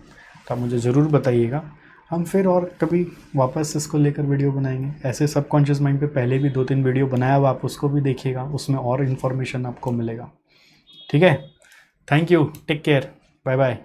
तो आप मुझे ज़रूर बताइएगा। हम फिर और कभी वापस इसको लेकर वीडियो बनाएंगे। ऐसे सबकॉन्शियस माइंड पे पहले भी 2-3 वीडियो बनाया हुआ, आप उसको भी देखिएगा, उसमें और इन्फॉर्मेशन आपको मिलेगा। ठीक है, thank you, take care, bye bye.